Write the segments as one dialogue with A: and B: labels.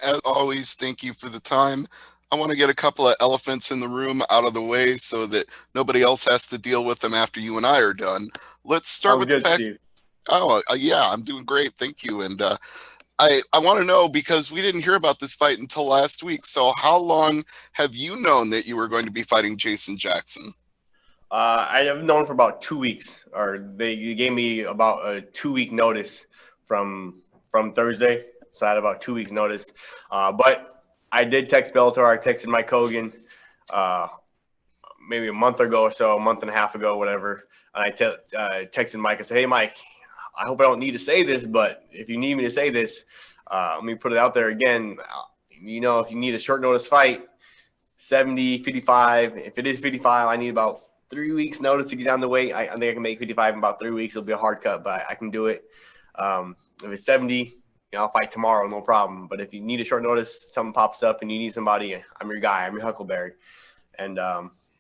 A: as always, thank you for the time. I want to get a couple of elephants in the room out of the way so that nobody else has to deal with them after you and I are done. Let's start
B: Sounds
A: with the
B: good,
A: fact.
B: Steve.
A: Oh, yeah, I'm doing great. Thank you. And I want to know because we didn't hear about this fight until last week. So, how long have you known that you were going to be fighting Jason Jackson?
B: I have known for about 2 weeks, or they gave me about a 2 week notice from Thursday, so I had about 2 weeks notice. But I did text Bellator. I texted Mike Hogan uh, maybe a month ago or so, a month and a half ago, whatever. And I texted Mike. I said, "Hey, Mike, I hope I don't need to say this, but if you need me to say this, let me put it out there again. If you need a short notice fight, 70, 55. If it is 55, I need about 3 weeks notice to get down the weight. I think I can make 55 in about 3 weeks. It'll be a hard cut, but I can do it. If it's 70, I'll fight tomorrow, no problem. But if you need a short notice, something pops up and you need somebody, I'm your guy. I'm your Huckleberry." And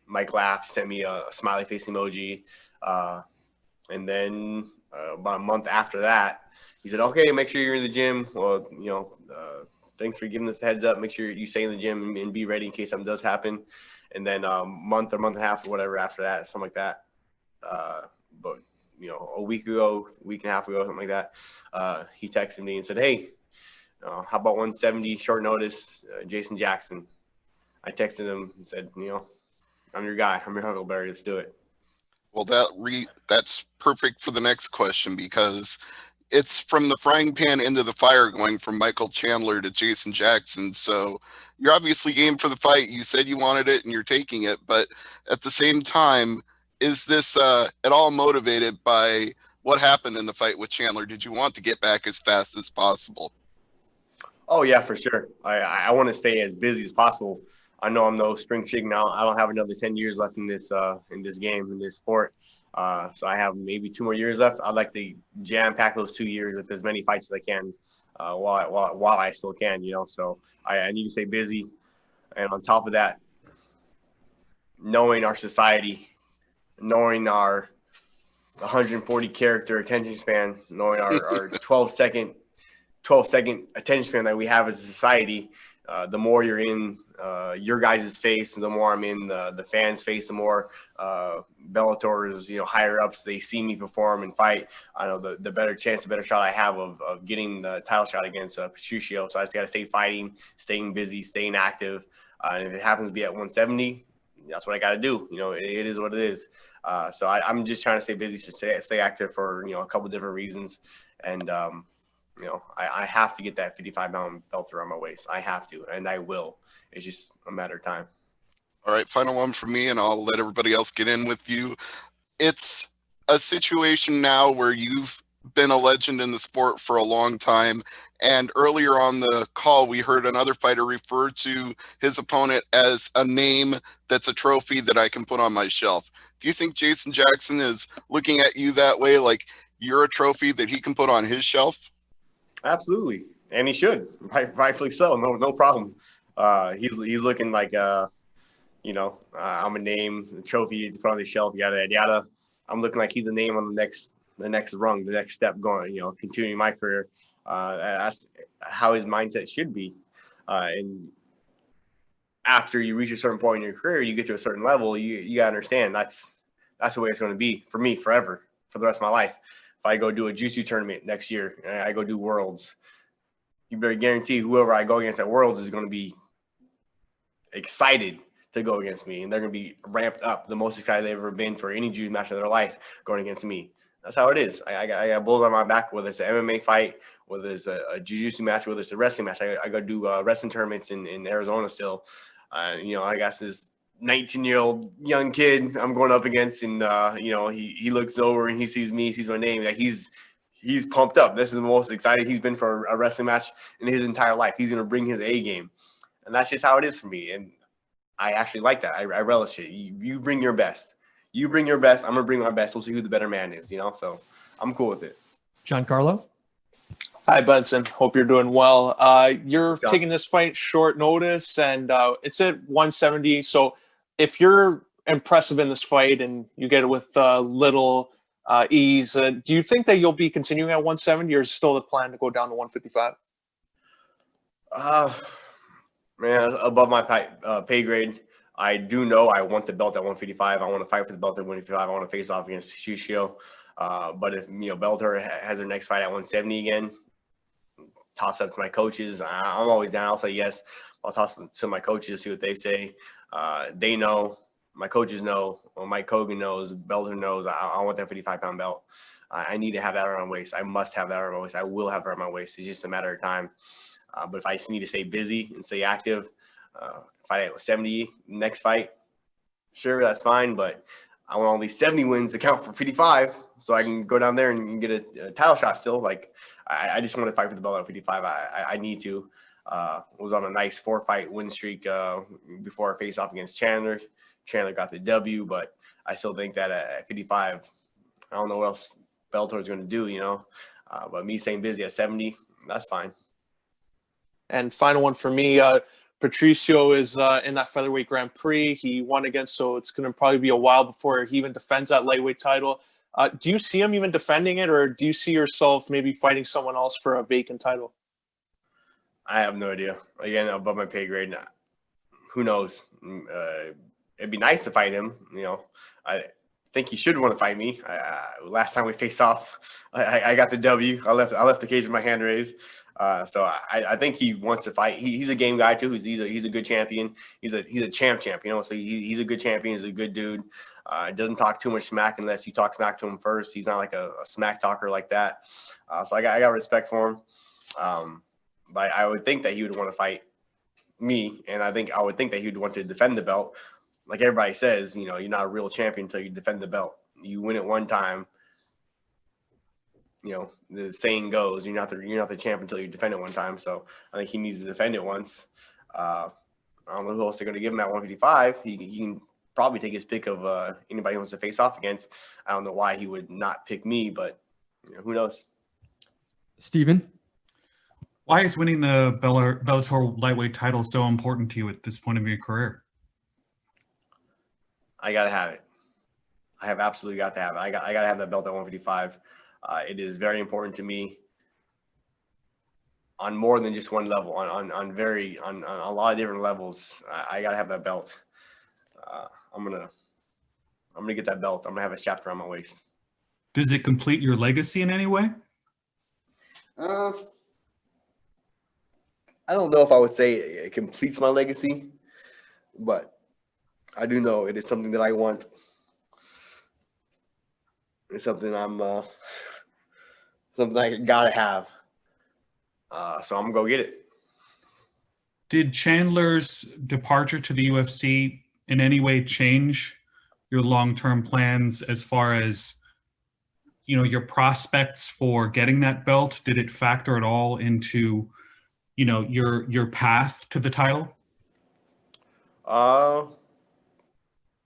B: Mike laughed, sent me a smiley face emoji. And then about a month after that, he said, "Okay, make sure you're in the gym. Well, thanks for giving us the heads up. Make sure you stay in the gym and be ready in case something does happen." And then month or month and a half or whatever after that, something like that. But a week ago, week and a half ago, something like that, he texted me and said, "Hey, how about 170 short notice, Jason Jackson?" I texted him and said, "I'm your guy. I'm your Huckleberry. Let's do it."
A: Well, that's perfect for the next question because it's from the frying pan into the fire going from Michael Chandler to Jason Jackson. So you're obviously game for the fight. You said you wanted it and you're taking it. But at the same time, is this at all motivated by what happened in the fight with Chandler? Did you want to get back as fast as possible?
B: Oh yeah, for sure. I want to stay as busy as possible. I know I'm no spring chicken now. I don't have another 10 years left in this game in this sport. So I have maybe 2 more years left. I'd like to jam pack those 2 years with as many fights as I can while I still can. So I need to stay busy. And on top of that, knowing our society, knowing our 140 character attention span, knowing our 12-second attention span that we have as a society, the more you're in your guys' face, the more I'm in the fans' face, the more Bellator's higher ups, they see me perform and fight. I know the better chance, the better shot I have of getting the title shot against Patricio. So I just got to stay fighting, staying busy, staying active. And if it happens to be at 170, that's what I got to do. It is what it is. So I'm just trying to stay busy, to stay active for a couple of different reasons. And I have to get that 55-pound belt around my waist. I have to, and I will. It's just a matter of time.
A: All right, final one for me, and I'll let everybody else get in with you. It's a situation now where you've been a legend in the sport for a long time. And earlier on the call, we heard another fighter refer to his opponent as a name that's a trophy that I can put on my shelf. Do you think Jason Jackson is looking at you that way, like you're a trophy that he can put on his shelf?
B: Absolutely, and he should, rightfully so. No problem. He's looking like I'm a name, a trophy to put on the shelf, yada yada yada. I'm looking like he's a name on the next rung, the next step going. Continuing my career. That's how his mindset should be. And after you reach a certain point in your career, you get to a certain level. You gotta understand that's the way it's going to be for me forever, for the rest of my life. If I go do a jiu-jitsu tournament next year, I go do Worlds, you better guarantee whoever I go against at Worlds is going to be excited to go against me, and they're going to be ramped up, the most excited they've ever been for any jiu match of their life going against me. That's how it is. I got bulls on my back, whether it's an MMA fight, whether it's a jiu-jitsu match, whether it's a wrestling match. I go do wrestling tournaments in Arizona still. I guess this 19-year-old young kid I'm going up against, and he looks over and he sees me, sees my name, like he's pumped up. This is the most excited he's been for a wrestling match in his entire life. He's going to bring his A game, and that's just how it is for me. And I actually like that. I relish it. You bring your best. You bring your best. I'm going to bring my best. We'll see who the better man is, So I'm cool with it.
C: Giancarlo?
D: Hi, Benson. Hope you're doing well. You're taking this fight short notice, and it's at 170. So if you're impressive in this fight and you get it with little ease, do you think that you'll be continuing at 170, or is still the plan to go down to 155?
B: Uh, Man, above my pay grade. I do know I want the belt at 155. I want to fight for the belt at 155. I want to face off against Patricio. But if Bellator has their next fight at 170 again, toss up to my coaches. I'm always down. I'll say yes. I'll toss them to my coaches, see what they say. They know. My coaches know. Well, Mike Hogan knows. Bellator knows. I want that 55-pound belt. I need to have that around my waist. I must have that around my waist. I will have it around my waist. It's just a matter of time. But if I just need to stay busy and stay active, fight at 70 next fight, sure, that's fine. But I want all these 70 wins to count for 55 so I can go down there and get a title shot still. Like, I just want to fight for the belt at 55. I need to. Was on a nice 4-fight win streak before I face off against Chandler. Chandler got the W, but I still think that at 55, I don't know what else Bellator is going to do, but me staying busy at 70, that's fine.
D: And final one for me, Patricio is in that featherweight Grand Prix. He won against, so it's going to probably be a while before he even defends that lightweight title. Do you see him even defending it, or do you see yourself maybe fighting someone else for a vacant title?
B: I have no idea. Again, above my pay grade. Who knows? It'd be nice to fight him. I think he should want to fight me. Last time we faced off, I got the W. I left the cage with my hand raised. So I think he wants to fight. He's a game guy too. He's a good champion. He's a champ. So he's a good champion. He's a good dude. Doesn't talk too much smack unless you talk smack to him first. He's not like a smack talker like that. So I got respect for him. But I would think that he would want to fight me, and I would think that he would want to defend the belt. Like everybody says, you're not a real champion until you defend the belt. You win it one time. The saying goes, you're not the champ until you defend it one time. So I think he needs to defend it once. I don't know who else they're going to give him at 155. He can probably take his pick of anybody he wants to face off against. I don't know why he would not pick me, but who knows?
C: Steven?
E: Why is winning the Bellator lightweight title so important to you at this point of your career?
B: I got to have it. I have absolutely got to have it. I got to have that belt at 155. It is very important to me on more than just one level, on a lot of different levels. I got to have that belt. I'm gonna get that belt. I'm gonna have a chapter on my waist.
E: Does it complete your legacy in any way?
B: I don't know if I would say it completes my legacy, but I do know it is something that I want. It's something something I gotta have. So I'm gonna go get it.
E: Did Chandler's departure to the UFC in any way change your long-term plans as far as, your prospects for getting that belt? Did it factor at all into, your path to the title?
B: I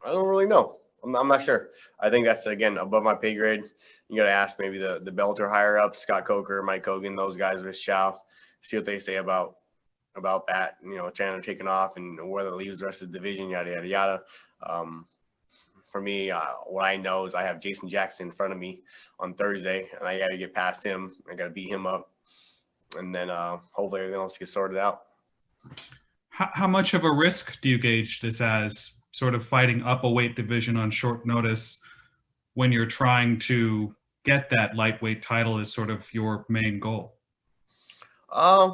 B: don't really know. I'm not sure. I think that's, again, above my pay grade. You got to ask maybe the Bellator higher up, Scott Coker, Mike Hogan, those guys with Chow, see what they say about that. Chandler taking off and whether it leaves the rest of the division, yada, yada, yada. For me, what I know is I have Jason Jackson in front of me on Thursday, and I got to get past him. I got to beat him up, and then hopefully everything else gets sorted out.
E: How much of a risk do you gauge this as, sort of fighting up a weight division on short notice when you're trying to get that lightweight title as sort of your main goal?
B: I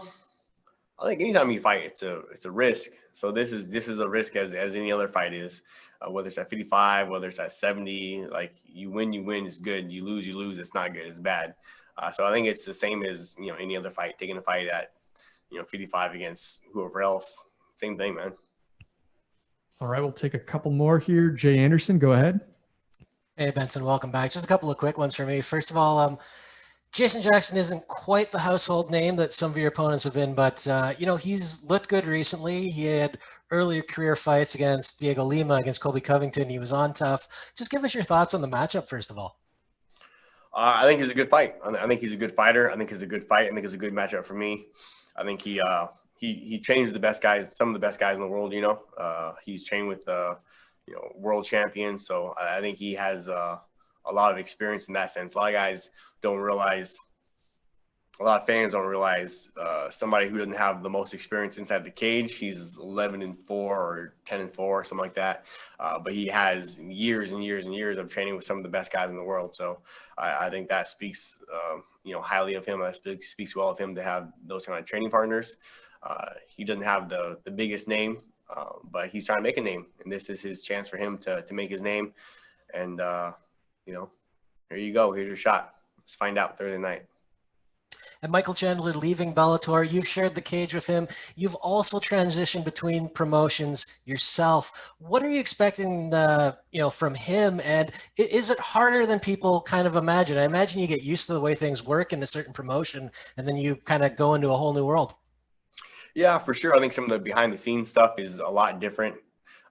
B: think anytime you fight, it's a risk. So this is a risk as any other fight is, whether it's at 55, whether it's at 70. Like you win, it's good. You lose, it's not good. It's bad. So I think it's the same as any other fight. Taking a fight at 55 against whoever else, same thing, man.
C: All right, we'll take a couple more here. Jay Anderson, go ahead.
F: Hey, Benson, welcome back. Just a couple of quick ones for me. First of all, Jason Jackson isn't quite the household name that some of your opponents have been, but, he's looked good recently. He had earlier career fights against Diego Lima, against Colby Covington. He was on tough. Just give us your thoughts on the matchup, first of all.
B: I think he's a good fight. I think he's a good fighter. I think it's a good fight. I think it's a good matchup for me. I think he trains the best guys, some of the best guys in the world, He's trained with, world champions. So I think he has a lot of experience in that sense. A lot of guys don't realize a lot of fans don't realize somebody who doesn't have the most experience inside the cage. He's 11-4 or 10-4, something like that. But he has years and years and years of training with some of the best guys in the world. So I think that speaks, highly of him. That speaks well of him to have those kind of training partners. He doesn't have the biggest name, but he's trying to make a name, and this is his chance for him to make his name. And here you go. Here's your shot. Let's find out Thursday night.
F: And Michael Chandler leaving Bellator, you've shared the cage with him. You've also transitioned between promotions yourself. What are you expecting, from him? And is it harder than people kind of imagine? I imagine you get used to the way things work in a certain promotion, and then you kind of go into a whole new world.
B: Yeah, for sure. I think some of the behind the scenes stuff is a lot different.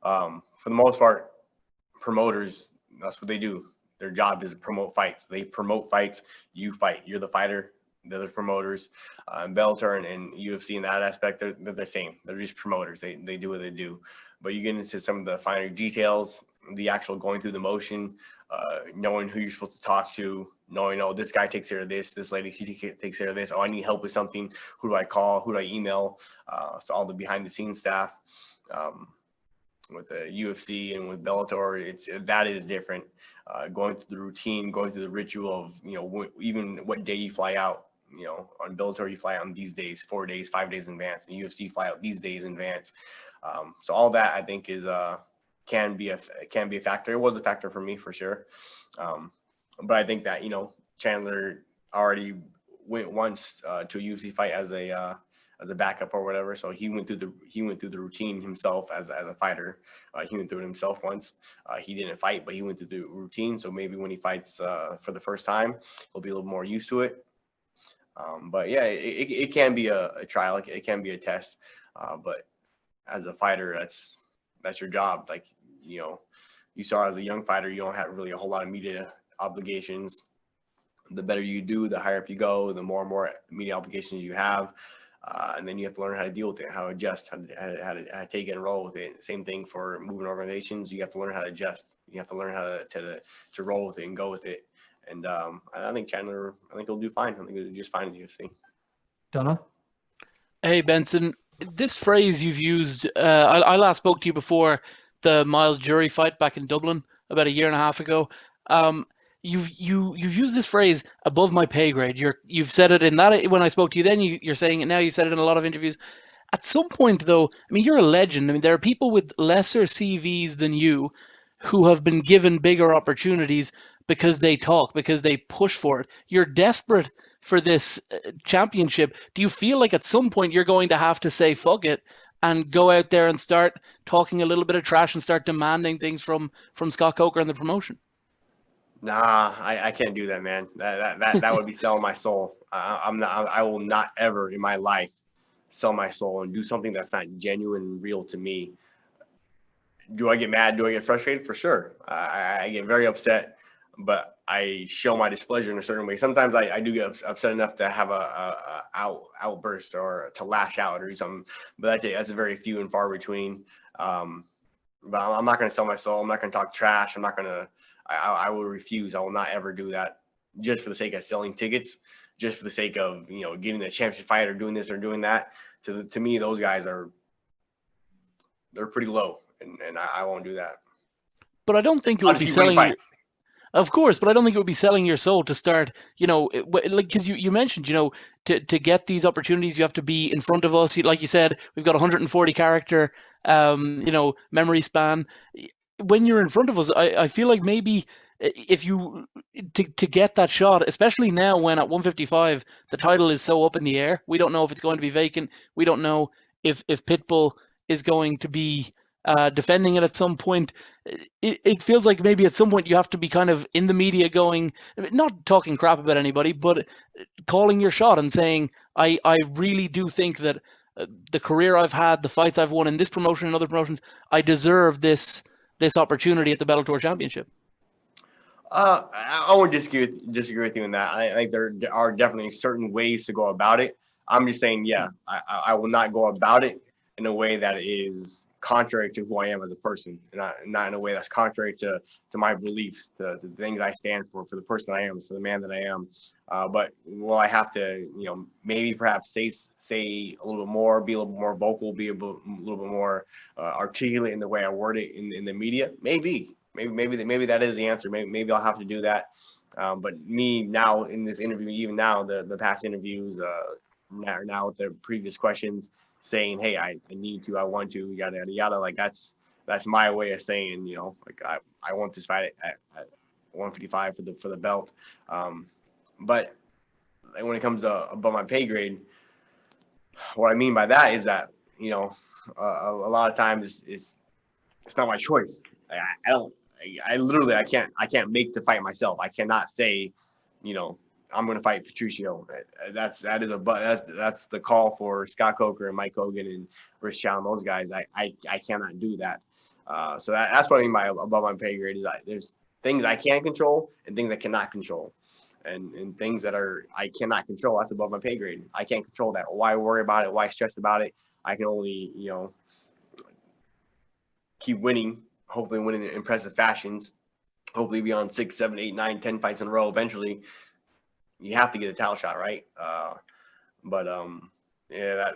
B: For the most part, promoters, that's what they do. Their job is to promote fights. They promote fights. You fight. You're the fighter. They're the promoters. Bellator and UFC in that aspect, they're the same. They're just promoters. They do what they do. But you get into some of the finer details, the actual going through the motion, knowing who you're supposed to talk to, knowing, oh, this guy takes care of this, this lady, she takes care of this. Oh, I need help with something. Who do I call? Who do I email? So all the behind the scenes staff. With the UFC and with Bellator, that is different. Going through the routine, going through the ritual of, even what day you fly out. On Bellator, you fly out on these days, 4 days, 5 days in advance. And UFC, you fly out these days in advance. So all that, I think, is can be a factor. It was a factor for me for sure. But I think that Chandler already went once to a UFC fight as a backup or whatever. So he went through the routine himself as a fighter. He went through it himself once. He didn't fight, but he went through the routine. So maybe when he fights for the first time, he'll be a little more used to it. But yeah, it can be a trial. It can be a test. But as a fighter, that's your job. Like, you saw as a young fighter, you don't have really a whole lot of media obligations. The better you do, the higher up you go, the more and more media obligations you have. And then you have to learn how to deal with it, how to adjust, how to take it and roll with it. Same thing for moving organizations. You have to learn how to adjust. You have to learn how to roll with it and go with it. And I think Chandler, he'll do fine. I think he'll do just fine in the UFC.
C: Donna?
G: Hey, Benson. This phrase you've used, I last spoke to you before the Miles Jury fight back in Dublin about a year and a half ago. You've used this phrase, above my pay grade. You've said it in that when I spoke to you then. You're saying it now. You've said it in a lot of interviews. At some point, though, I mean, you're a legend. I mean, there are people with lesser CVs than you who have been given bigger opportunities because they talk, because they push for it. You're desperate for this championship. Do you feel like at some point you're going to have to say fuck it and go out there and start talking a little bit of trash and start demanding things from Scott Coker and the promotion?
B: Nah, I can't do that, man. That would be selling my soul. I will not ever in my life sell my soul and do something that's not genuine and real to me. Do I get mad? Do I get frustrated? For sure. I get very upset, but I show my displeasure in a certain way. Sometimes I do get upset enough to have a outburst or to lash out or do something, but that's a very few and far between. But I'm not going to sell my soul. I'm not going to talk trash. I will refuse. I will not ever do that just for the sake of selling tickets, just for the sake of, getting the championship fight or doing this or doing that. To me, those guys they're pretty low, and I won't do that.
G: But I don't think it would be selling. Of course, but I don't think it would be selling your soul to start, because you mentioned, to get these opportunities, you have to be in front of us. Like you said, we've got 140 character, memory span. When you're in front of us, I feel like maybe if you to get that shot, especially now when at 155 the title is so up in the air, we don't know if it's going to be vacant. We don't know if Pitbull is going to be defending it at some point. It feels like maybe at some point you have to be kind of in the media going, not talking crap about anybody, but calling your shot and saying, I really do think that the career I've had, the fights I've won in this promotion and other promotions, I deserve this opportunity at the Bellator Championship.
B: I won't disagree with you in that. I think there are definitely certain ways to go about it. I'm just saying, I will not go about it in a way that is contrary to who I am as a person, and not in a way that's contrary to my beliefs, the things I stand for the person I am, for the man that I am. But will I have to, maybe perhaps say a little bit more, be a little bit more vocal, be a little bit more articulate in the way I word it in the media? Maybe that is the answer. Maybe I'll have to do that. But me now in this interview, even now, the past interviews, now with the previous questions, saying, hey, I need to, I want to, yada yada yada. Like that's my way of saying, like I want this fight at 155 for the belt. But when it comes to above my pay grade, what I mean by that is that a lot of times it's not my choice. I literally can't make the fight myself. I cannot say, I'm going to fight Patricio. That's the call for Scott Coker and Mike Hogan and Richani, those guys. I cannot do that. So that's what I mean by above my pay grade. Is there's things I can control and things I cannot control, and things that I cannot control. That's above my pay grade. I can't control that. Why worry about it? Why stress about it? I can only keep winning. Hopefully, winning in impressive fashions. Hopefully, be on 6, 7, 8, 9, 10 fights in a row eventually. You have to get a title shot, right? Yeah,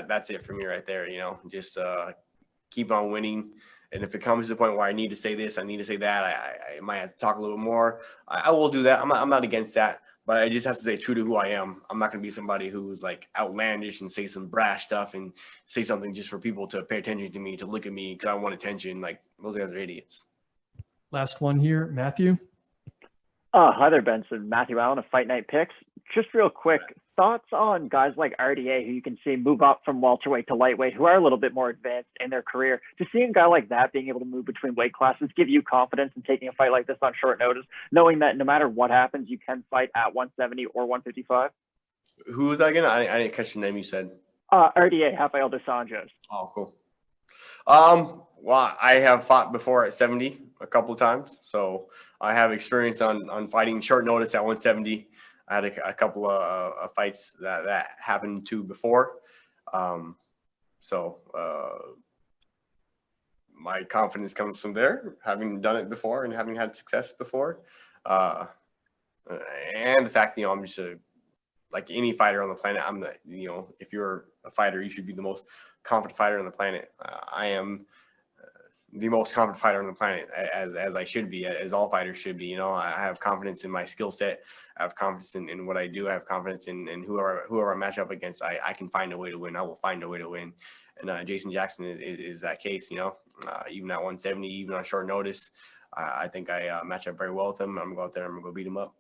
B: that's it for me right there. Just keep on winning. And if it comes to the point where I need to say this, I need to say that, I might have to talk a little bit more. I will do that. I'm not against that, but I just have to stay true to who I am. I'm not going to be somebody who's like outlandish and say some brash stuff and say something just for people to pay attention to me, to look at me because I want attention. Like those guys are idiots.
C: Last one here, Matthew.
H: Hi there, Benson. Matthew Allen of Fight Night Picks. Just real quick, thoughts on guys like RDA, who you can see move up from welterweight to lightweight, who are a little bit more advanced in their career. To see a guy like that being able to move between weight classes give you confidence in taking a fight like this on short notice, knowing that no matter what happens, you can fight at 170 or 155?
B: Who was that again? I didn't catch the name you said.
H: RDA, Rafael dos Anjos.
B: Oh, cool. Well, I have fought before at 70 a couple of times, so I have experience on fighting short notice at 170. I had a couple of fights that happened to before. So my confidence comes from there, having done it before and having had success before. And the fact, I'm just like any fighter on the planet. I'm the, if you're a fighter, you should be the most confident fighter on the planet. I am the most confident fighter on the planet, as I should be, as all fighters should be. I have confidence in my skill set. I have confidence in what I do. I have confidence in whoever I match up against. I can find a way to win. I will find a way to win. And Jason Jackson is that case, even at 170, even on short notice. I think I match up very well with him. I'm going to go out there and I'm going to go beat him up.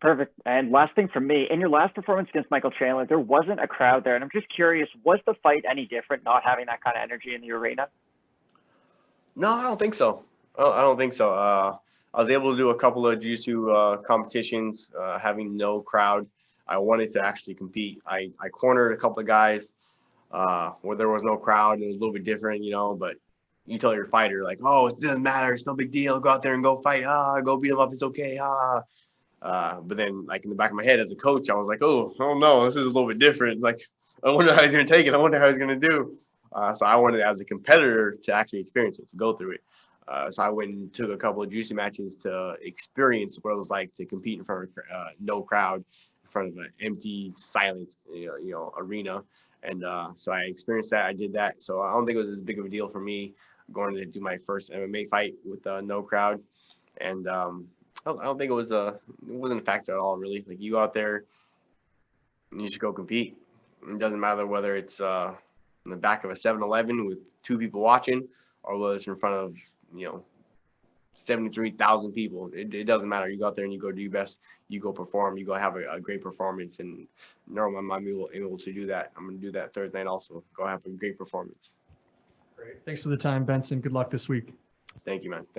H: Perfect. And last thing from me, in your last performance against Michael Chandler, there wasn't a crowd there. And I'm just curious, was the fight any different not having that kind of energy in the arena?
B: No, I don't think so. I don't think so. I was able to do a couple of jiu-jitsu competitions, having no crowd. I wanted to actually compete. I cornered a couple of guys where there was no crowd. And it was a little bit different, but you tell your fighter, like, oh, it doesn't matter. It's no big deal. Go out there and go fight. Go beat them up. It's okay. But then, like, in the back of my head as a coach, I was like, oh no, this is a little bit different. Like, I wonder how he's going to take it. I wonder how he's going to do. So I wanted, as a competitor, to actually experience it, to go through it. So I went and took a couple of juicy matches to experience what it was like to compete in front of no crowd, in front of an empty, silent, arena. And so I experienced that. I did that. So I don't think it was as big of a deal for me going to do my first MMA fight with no crowd. And I don't think it wasn't a factor at all, really. Like, you go out there, and you just go compete. It doesn't matter whether it's in the back of a 7-Eleven with 2 people watching, or whether it's in front of 73,000 people. It doesn't matter. You go out there and you go do your best. You go perform. You go have a great performance. And normally I'm able to do that. I'm going to do that Thursday night also. Go have a great performance.
C: Great. Thanks for the time, Benson. Good luck this week.
B: Thank you, man.